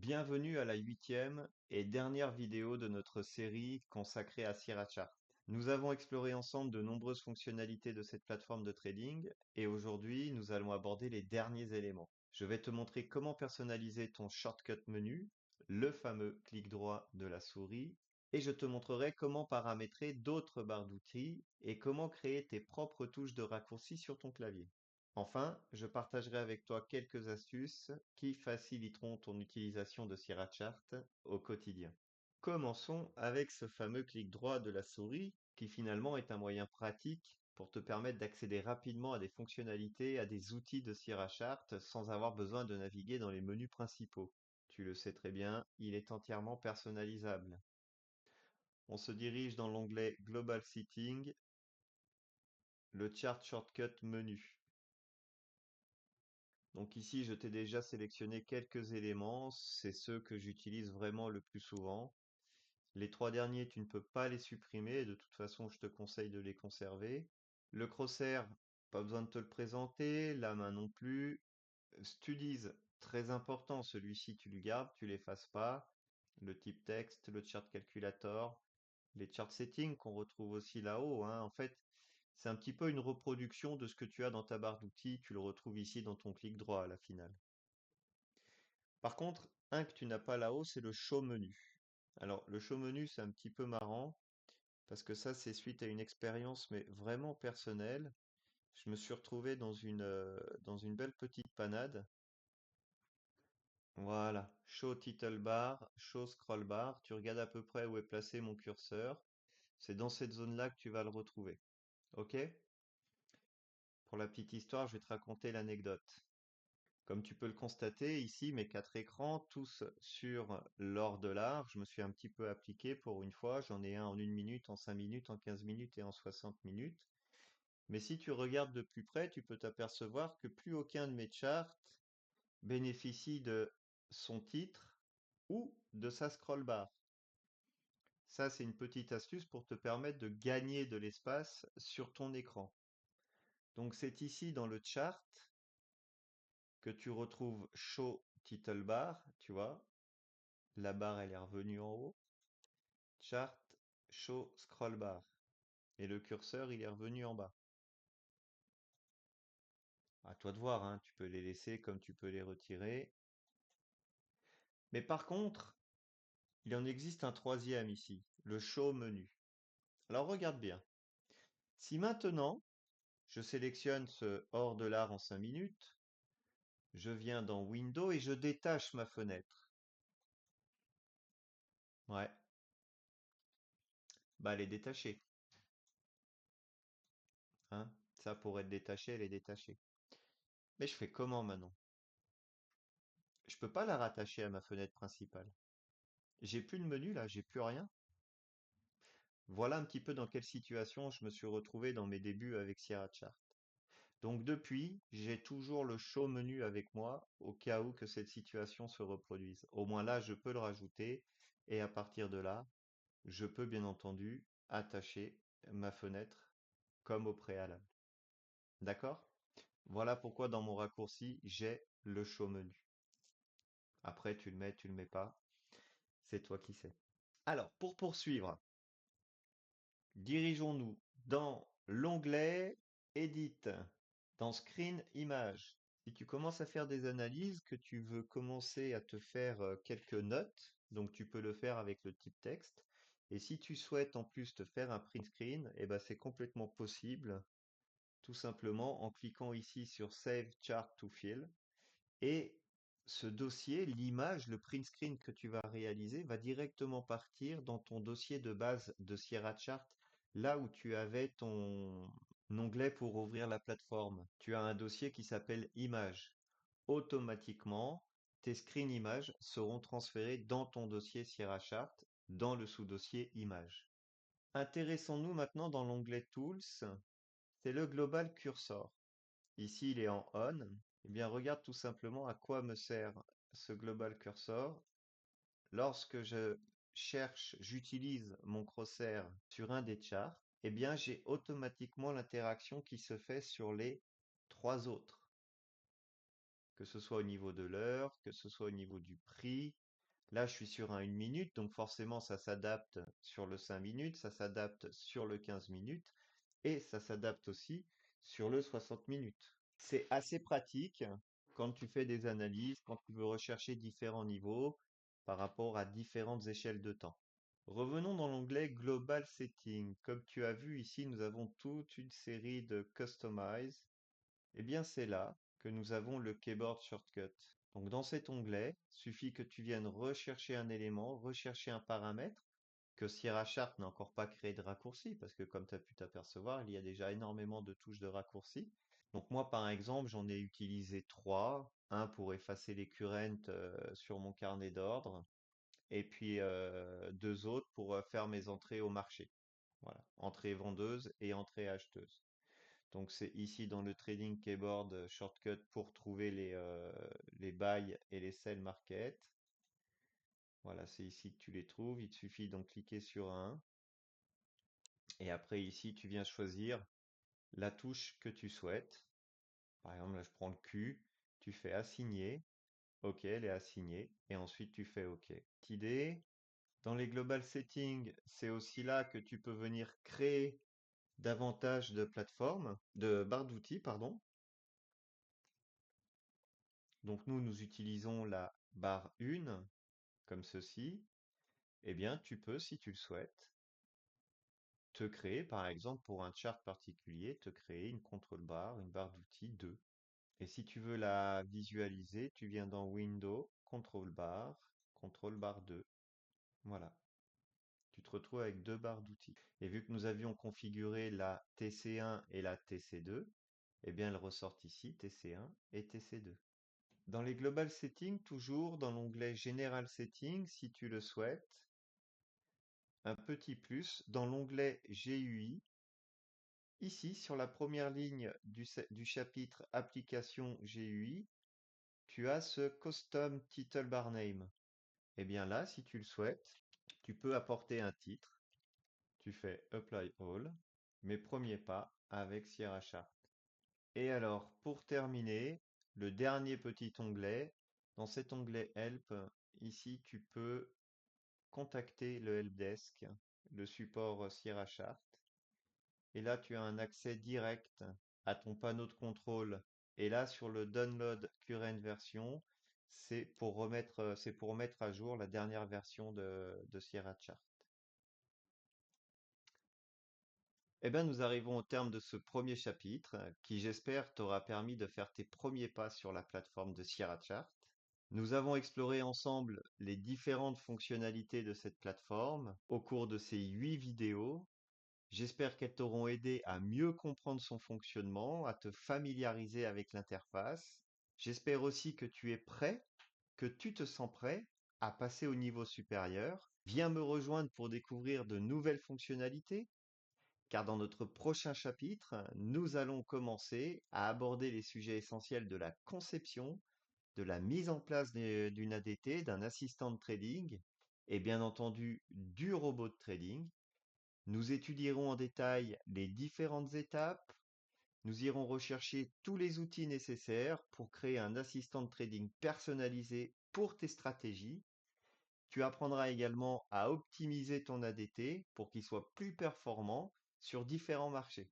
Bienvenue à la huitième et dernière vidéo de notre série consacrée à Sriracha. Nous avons exploré ensemble de nombreuses fonctionnalités de cette plateforme de trading et aujourd'hui nous allons aborder les derniers éléments. Je vais te montrer comment personnaliser ton shortcut menu, le fameux clic droit de la souris, et je te montrerai comment paramétrer d'autres barres d'outils et comment créer tes propres touches de raccourci sur ton clavier. Enfin, je partagerai avec toi quelques astuces qui faciliteront ton utilisation de Sriracha au quotidien. Commençons avec ce fameux clic droit de la souris qui finalement est un moyen pratique pour te permettre d'accéder rapidement à des fonctionnalités, à des outils de Sriracha sans avoir besoin de naviguer dans les menus principaux. Tu le sais très bien, il est entièrement personnalisable. On se dirige dans l'onglet Global Setting, le Chart Shortcut menu. Donc ici, je t'ai déjà sélectionné quelques éléments, c'est ceux que j'utilise vraiment le plus souvent. Les trois derniers, tu ne peux pas les supprimer, de toute façon, je te conseille de les conserver. Le crosshair, pas besoin de te le présenter, la main non plus. Studies, très important, celui-ci tu le gardes, tu l'effaces pas. Le type texte, le chart calculator, les chart settings qu'on retrouve aussi là-haut, hein. En fait, c'est un petit peu une reproduction de ce que tu as dans ta barre d'outils, tu le retrouves ici dans ton clic droit à la finale. Par contre, un que tu n'as pas là-haut, c'est le show menu. Alors, le show menu, c'est un petit peu marrant, parce que ça, c'est suite à une expérience, mais vraiment personnelle. Je me suis retrouvé dans une belle petite panade. Voilà, show title bar, show scroll bar. Tu regardes à peu près où est placé mon curseur. C'est dans cette zone-là que tu vas le retrouver. OK? Pour la petite histoire, je vais te raconter l'anecdote. Comme tu peux le constater, ici, mes quatre écrans, tous sur l'or dollar. Je me suis un petit peu appliqué pour une fois. J'en ai un en 1 minute, en 5 minutes, en 15 minutes et en 60 minutes. Mais si tu regardes de plus près, tu peux t'apercevoir que plus aucun de mes charts bénéficie de son titre ou de sa scroll bar. Ça, c'est une petite astuce pour te permettre de gagner de l'espace sur ton écran. Donc, c'est ici dans le chart que tu retrouves Show Title Bar, tu vois. La barre, elle est revenue en haut. Chart, Show Scroll Bar. Et le curseur, il est revenu en bas. À toi de voir, hein. Tu peux les laisser comme tu peux les retirer. Mais par contre, il en existe un troisième ici, le Show Menu. Alors regarde bien. Si maintenant, je sélectionne ce hors de l'art en 5 minutes, je viens dans Windows et je détache ma fenêtre. Ouais, bah elle est détachée, hein. Ça, pour être détaché, elle est détachée. Mais je fais comment maintenant? Je peux pas la rattacher à ma fenêtre principale. J'ai plus de menu là, j'ai plus rien. Voilà un petit peu dans quelle situation je me suis retrouvé dans mes débuts avec Sierra Chart. Donc depuis, j'ai toujours le show menu avec moi au cas où que cette situation se reproduise. Au moins là, je peux le rajouter et à partir de là, je peux bien entendu attacher ma fenêtre comme au préalable. D'accord? Voilà pourquoi dans mon raccourci, j'ai le show menu. Après, tu le mets pas, c'est toi qui sais. Alors, pour poursuivre, dirigeons-nous dans l'onglet Edit, dans Screen Image. Si tu commences à faire des analyses, que tu veux commencer à te faire quelques notes, donc tu peux le faire avec le type texte. Et si tu souhaites en plus te faire un print screen, eh ben c'est complètement possible, tout simplement en cliquant ici sur Save Chart to Fill. Et ce dossier, l'image, le print screen que tu vas réaliser va directement partir dans ton dossier de base de Sierra Chart, là où tu avais ton onglet pour ouvrir la plateforme. Tu as un dossier qui s'appelle Images. Automatiquement, tes screen images seront transférés dans ton dossier Sierra Chart, dans le sous-dossier Images. Intéressons-nous maintenant dans l'onglet Tools, c'est le Global Cursor. Ici, il est en On. Eh bien, regarde tout simplement à quoi me sert ce Global Cursor. Lorsque je cherche, j'utilise mon crosshair sur un des charts, eh bien, j'ai automatiquement l'interaction qui se fait sur les trois autres. Que ce soit au niveau de l'heure, que ce soit au niveau du prix, Là, je suis sur un 1 minute, donc forcément, ça s'adapte sur le 5 minutes, ça s'adapte sur le 15 minutes et ça s'adapte aussi sur le 60 minutes. C'est assez pratique quand tu fais des analyses, quand tu veux rechercher différents niveaux par rapport à différentes échelles de temps. Revenons dans l'onglet Global Setting. Comme tu as vu ici, nous avons toute une série de Customize. Eh bien, c'est là que nous avons le Keyboard Shortcut. Donc, dans cet onglet, suffit que tu viennes rechercher un élément, rechercher un paramètre, que Sierra Chart n'a encore pas créé de raccourci, parce que comme tu as pu t'apercevoir, il y a déjà énormément de touches de raccourci. Donc moi, par exemple, j'en ai utilisé trois. Un pour effacer les currents sur mon carnet d'ordre, et puis deux autres pour faire mes entrées au marché. Voilà, entrée vendeuse et entrée acheteuse. Donc c'est ici dans le Trading Keyboard Shortcut pour trouver les buy et les sell market. Voilà, c'est ici que tu les trouves. Il te suffit d'en cliquer sur un. Et après ici, tu viens choisir la touche que tu souhaites. Par exemple, là, je prends le Q. Tu fais assigner. OK, elle est assignée. Et ensuite, tu fais OK. Petite idée. Dans les Global Settings, c'est aussi là que tu peux venir créer davantage de plateformes, de barres d'outils, pardon. Donc nous utilisons la barre 1, comme ceci. Eh bien, tu peux, si tu le souhaites, te créer, par exemple, pour un chart particulier, te créer une contrôle barre, une barre d'outils 2. Et si tu veux la visualiser, tu viens dans Windows, contrôle barre 2. Voilà. Tu te retrouves avec deux barres d'outils. Et vu que nous avions configuré la TC1 et la TC2, eh bien, elles ressortent ici, TC1 et TC2. Dans les Global Settings, toujours dans l'onglet General Settings, si tu le souhaites, un petit plus dans l'onglet GUI. Ici, sur la première ligne du chapitre Application GUI, tu as ce Custom Title Bar Name. Eh bien là, si tu le souhaites, tu peux apporter un titre. Tu fais Apply All, mes premiers pas avec Sierra Chart. Et alors, pour terminer, le dernier petit onglet, dans cet onglet Help, ici, tu peux contacter le helpdesk, le support Sierra Chart. Et là, tu as un accès direct à ton panneau de contrôle. Et là, sur le Download Current Version, c'est pour mettre à jour la dernière version de Sierra Chart. Eh bien, nous arrivons au terme de ce premier chapitre qui, j'espère, t'aura permis de faire tes premiers pas sur la plateforme de Sierra Chart. Nous avons exploré ensemble les différentes fonctionnalités de cette plateforme au cours de ces 8 vidéos. J'espère qu'elles t'auront aidé à mieux comprendre son fonctionnement, à te familiariser avec l'interface. J'espère aussi que tu es prêt, que tu te sens prêt à passer au niveau supérieur. Viens me rejoindre pour découvrir de nouvelles fonctionnalités, car dans notre prochain chapitre, nous allons commencer à aborder les sujets essentiels de la conception, de la mise en place d'une ADT, d'un assistant de trading et bien entendu du robot de trading. Nous étudierons en détail les différentes étapes. Nous irons rechercher tous les outils nécessaires pour créer un assistant de trading personnalisé pour tes stratégies. Tu apprendras également à optimiser ton ADT pour qu'il soit plus performant sur différents marchés.